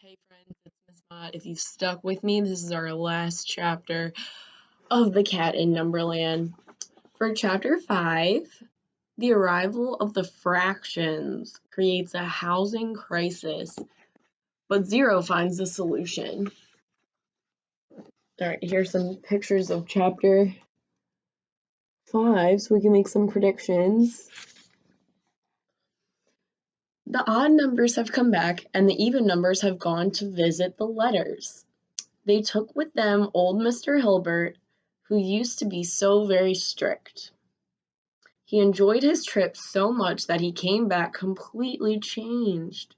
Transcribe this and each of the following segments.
Hey friends, it's Miss Mott. If you've stuck with me, this is our last chapter of The Cat in Numberland. For chapter 5, the arrival of the fractions creates a housing crisis, but Zero finds the solution. Alright, here's some pictures of chapter 5 so we can make some predictions. The odd numbers have come back and the even numbers have gone to visit the letters. They took with them old Mr. Hilbert, who used to be so very strict. He enjoyed his trip so much that he came back completely changed.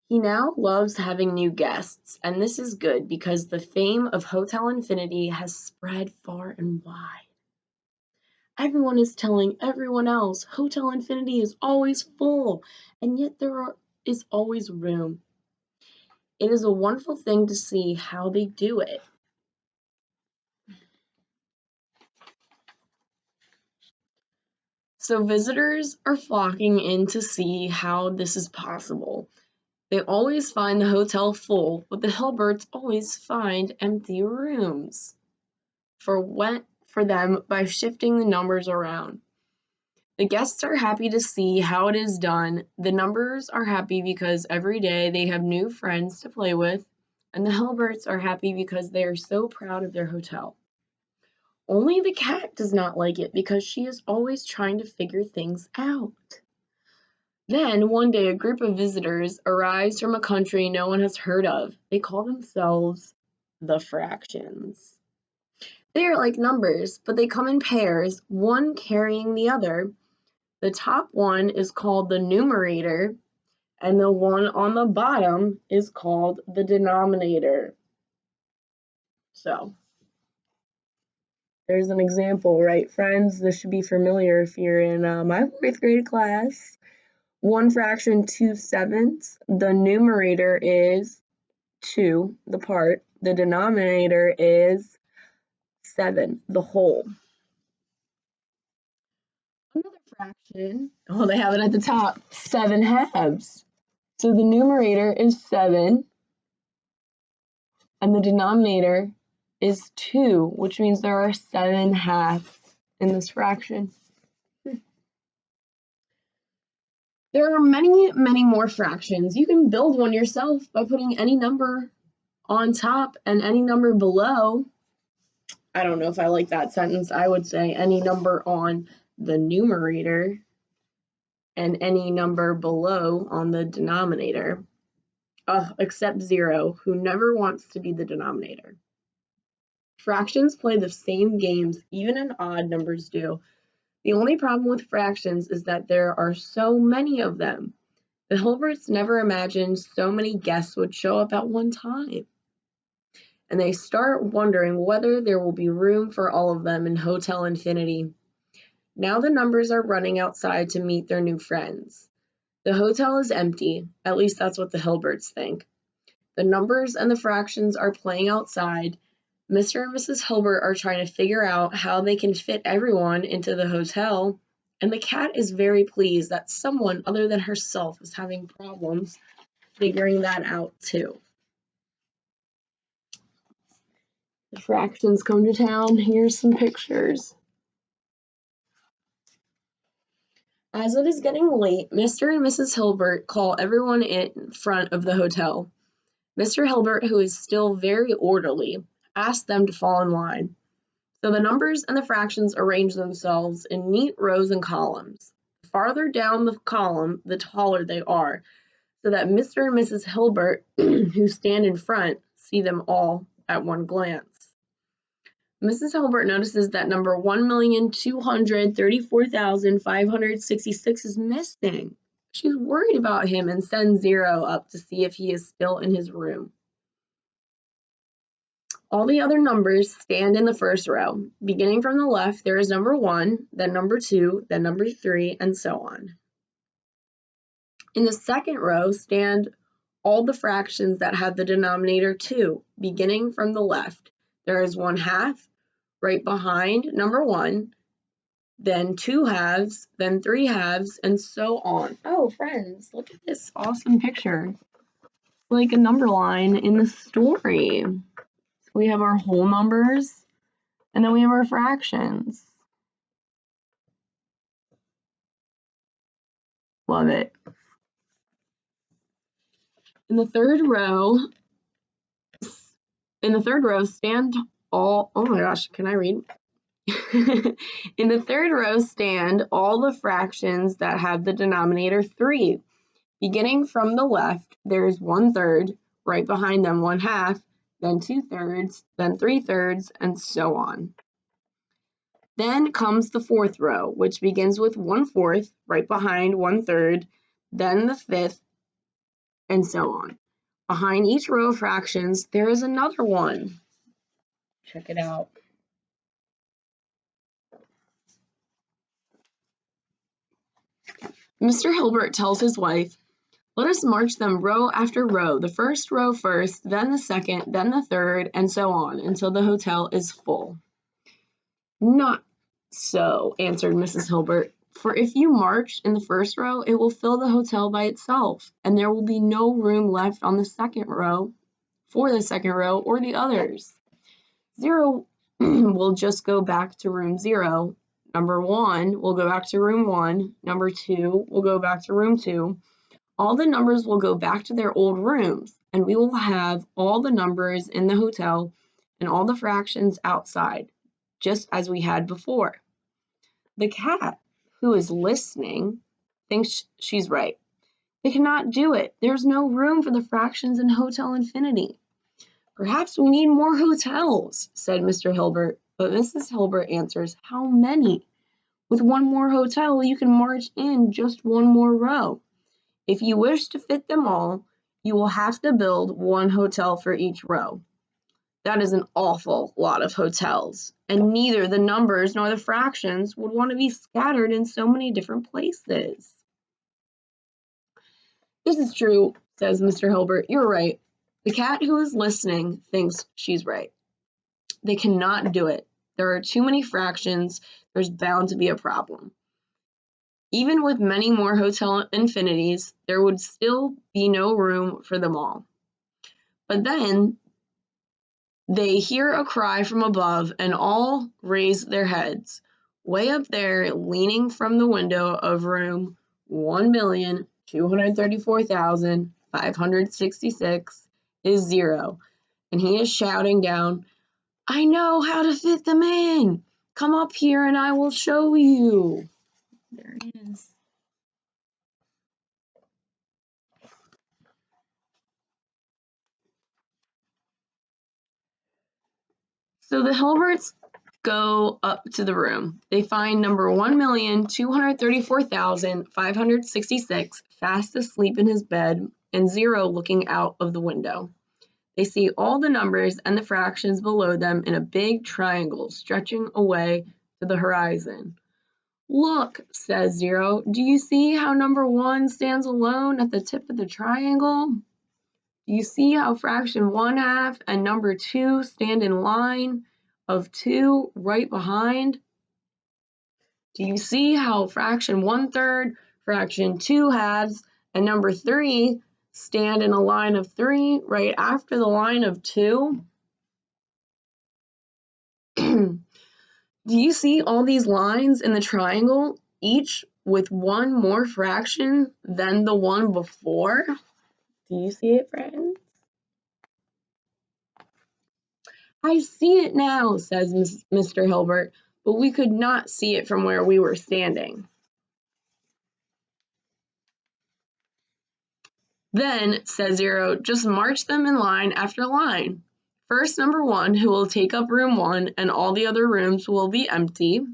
He now loves having new guests, and this is good because the fame of Hotel Infinity has spread far and wide. Everyone is telling everyone else Hotel Infinity is always full, and yet is always room. It is a wonderful thing to see how they do it. So visitors are flocking in to see how this is possible. They always find the hotel full, but the Hilberts always find empty rooms for them by shifting the numbers around. The guests are happy to see how it is done. The numbers are happy because every day they have new friends to play with, and the Hilberts are happy because they are so proud of their hotel. Only the cat does not like it because she is always trying to figure things out. Then, one day, a group of visitors arrives from a country no one has heard of. They call themselves the Fractions. They are like numbers, but they come in pairs, one carrying the other. The top one is called the numerator, and the one on the bottom is called the denominator. So, there's an example, right, friends? This should be familiar if you're in my 4th grade class. 1 fraction 2/7. The numerator is 2, the part. The denominator is 7, the whole. Another fraction, oh, they have it at the top, 7/2. So the numerator is 7, and the denominator is 2, which means there are 7/2 in this fraction. There are many, many more fractions. You can build one yourself by putting any number on top and any number below. I don't know if I like that sentence. I would say any number on the numerator and any number below on the denominator, except 0, who never wants to be the denominator. Fractions play the same games even in odd numbers do. The only problem with fractions is that there are so many of them. The Hilberts never imagined so many guests would show up at one time, and they start wondering whether there will be room for all of them in Hotel Infinity. Now the numbers are running outside to meet their new friends. The hotel is empty, at least that's what the Hilberts think. The numbers and the fractions are playing outside. Mr. and Mrs. Hilbert are trying to figure out how they can fit everyone into the hotel, and the cat is very pleased that someone other than herself is having problems figuring that out too. The fractions come to town. Here's some pictures. As it is getting late, Mr. and Mrs. Hilbert call everyone in front of the hotel. Mr. Hilbert, who is still very orderly, asks them to fall in line. So the numbers and the fractions arrange themselves in neat rows and columns. The farther down the column, the taller they are, so that Mr. and Mrs. Hilbert, who stand in front, see them all at one glance. Mrs. Hilbert notices that number 1,234,566 is missing. She's worried about him and sends 0 up to see if he is still in his room. All the other numbers stand in the first row. Beginning from the left, there is number 1, then number 2, then number 3, and so on. In the second row stand all the fractions that have the denominator 2, beginning from the left. There is 1/2 right behind number 1, then 2/2, then 3/2, and so on. Oh, friends, look at this awesome picture. like a number line in the story. So we have our whole numbers, and then we have our fractions. Love it. In the third row, stand all, oh my gosh, can I read? In the third row, stand all the fractions that have the denominator 3. Beginning from the left, there's 1/3, right behind them 1/2, then 2/3, then 3/3, and so on. Then comes the fourth row, which begins with 1/4, right behind 1/3, then the fifth, and so on. Behind each row of fractions, there is another one. Check it out. Mr. Hilbert tells his wife, "Let us march them row after row, the first row first, then the second, then the third, and so on, until the hotel is full." "Not so," answered Mrs. Hilbert, "for if you march in the first row, it will fill the hotel by itself, and there will be no room left on the second row for the second row or the others. 0 will just go back to room 0. Number 1 will go back to room 1. Number 2 will go back to room 2. All the numbers will go back to their old rooms, and we will have all the numbers in the hotel and all the fractions outside, just as we had before." The cat, who is listening, thinks she's right. "They cannot do it. There's no room for the fractions in Hotel Infinity." "Perhaps we need more hotels," said Mr. Hilbert, but Mrs. Hilbert answers, "How many? With one more hotel, you can march in just one more row. If you wish to fit them all, you will have to build one hotel for each row. That is an awful lot of hotels, and neither the numbers nor the fractions would want to be scattered in so many different places." "This is true," says Mr. Hilbert. "You're right. The cat who is listening thinks she's right. They cannot do it. There are too many fractions. There's bound to be a problem. Even with many more hotel infinities, there would still be no room for them all." But then they hear a cry from above, and all raise their heads. Way up there, leaning from the window of room 1,234,566, is 0, and he is shouting down, "I know how to fit them in. Come up here and I will show you." There it is. So the Hilberts go up to the room. They find number 1,234,566 fast asleep in his bed and 0 looking out of the window. They see all the numbers and the fractions below them in a big triangle stretching away to the horizon. "Look," says 0, "do you see how number 1 stands alone at the tip of the triangle? Do you see how fraction 1/2 and number 2 stand in line of 2 right behind? Do you see how fraction 1/3, fraction 2/2, and number 3 stand in a line of 3 right after the line of 2? Do you see all these lines in the triangle, each with one more fraction than the one before? Do you see it, friends?" "I see it now," says Mr. Hilbert, "but we could not see it from where we were standing." "Then," says 0, "just march them in line after line. First number 1, who will take up room 1, and all the other rooms will be empty.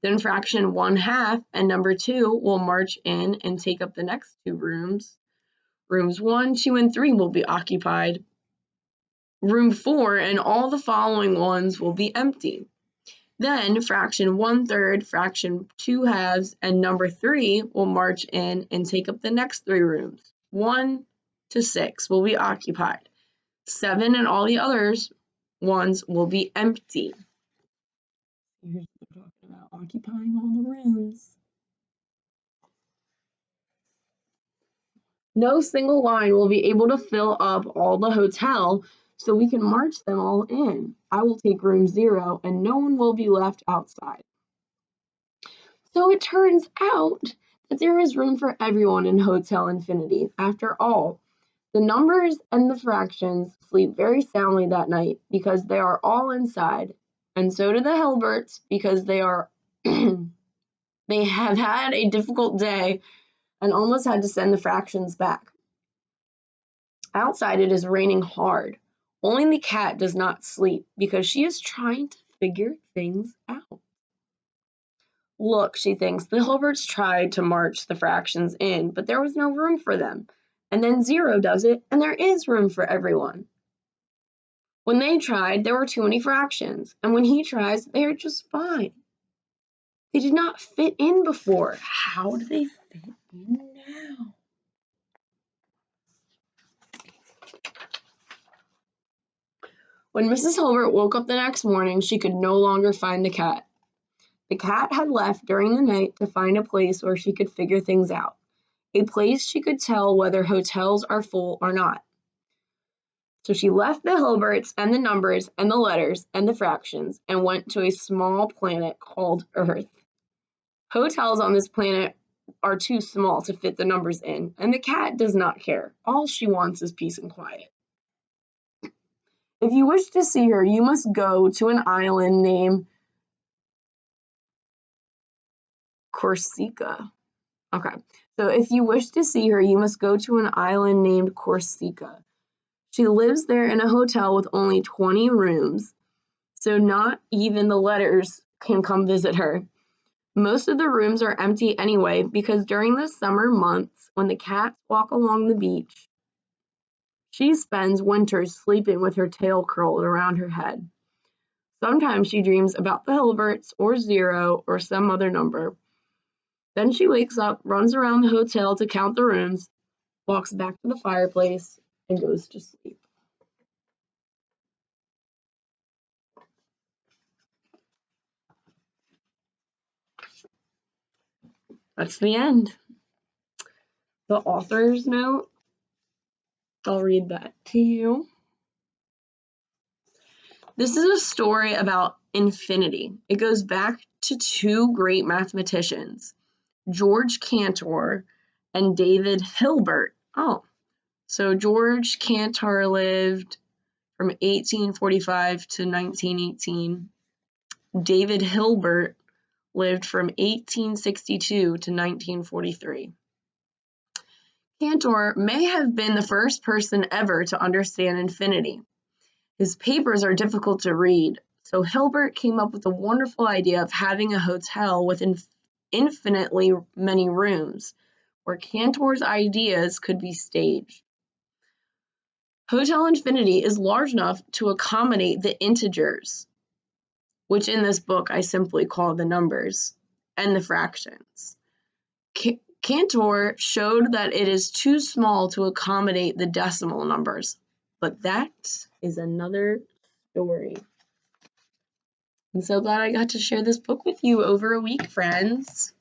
Then fraction 1/2 and number 2 will march in and take up the next 2 rooms. Rooms 1, 2, and 3 will be occupied. Room 4 and all the following ones will be empty. Then fraction 1/3, fraction 2/2, and number 3 will march in and take up the next 3 rooms. 1 to 6 will be occupied. 7 and all the others ones will be empty." Here's what they're talking about, occupying all the rooms. No single line will be able to fill up all the hotel, so we can march them all in. I will take room 0, and no one will be left outside. So it turns out that there is room for everyone in Hotel Infinity. After all, the numbers and the fractions sleep very soundly that night because they are all inside, and so do the Hilberts because they are they have had a difficult day and almost had to send the fractions back. Outside it is raining hard. Only the cat does not sleep because she is trying to figure things out. Look, she thinks, the Hilberts tried to march the fractions in, but there was no room for them. And then 0 does it, and there is room for everyone. When they tried, there were too many fractions, and when he tries, they are just fine. They did not fit in before. How do they fit in now? When Mrs. Hilbert woke up the next morning, she could no longer find the cat. The cat had left during the night to find a place where she could figure things out, a place she could tell whether hotels are full or not. So she left the Hilberts and the numbers and the letters and the fractions and went to a small planet called Earth. Hotels on this planet are too small to fit the numbers in, and the cat does not care. All she wants is peace and quiet. If you wish to see her, you must go to an island named Corsica. Okay, so if you wish to see her, you must go to an island named Corsica. She lives there in a hotel with only 20 rooms, so not even the letters can come visit her. Most of the rooms are empty anyway because during the summer months, when the cats walk along the beach, she spends winters sleeping with her tail curled around her head. Sometimes she dreams about the Hilberts or 0 or some other number. Then she wakes up, runs around the hotel to count the rooms, walks back to the fireplace, and goes to sleep. That's the end. The author's note, I'll read that to you. This is a story about infinity. It goes back to 2 great mathematicians, George Cantor and David Hilbert. Oh, so George Cantor lived from 1845 to 1918. David Hilbert lived from 1862 to 1943. Cantor may have been the first person ever to understand infinity. His papers are difficult to read, so Hilbert came up with the wonderful idea of having a hotel with infinitely many rooms, where Cantor's ideas could be staged. Hotel Infinity is large enough to accommodate the integers, which in this book I simply call the numbers, and the fractions. Cantor showed that it is too small to accommodate the decimal numbers, but that is another story. I'm so glad I got to share this book with you over a week, friends.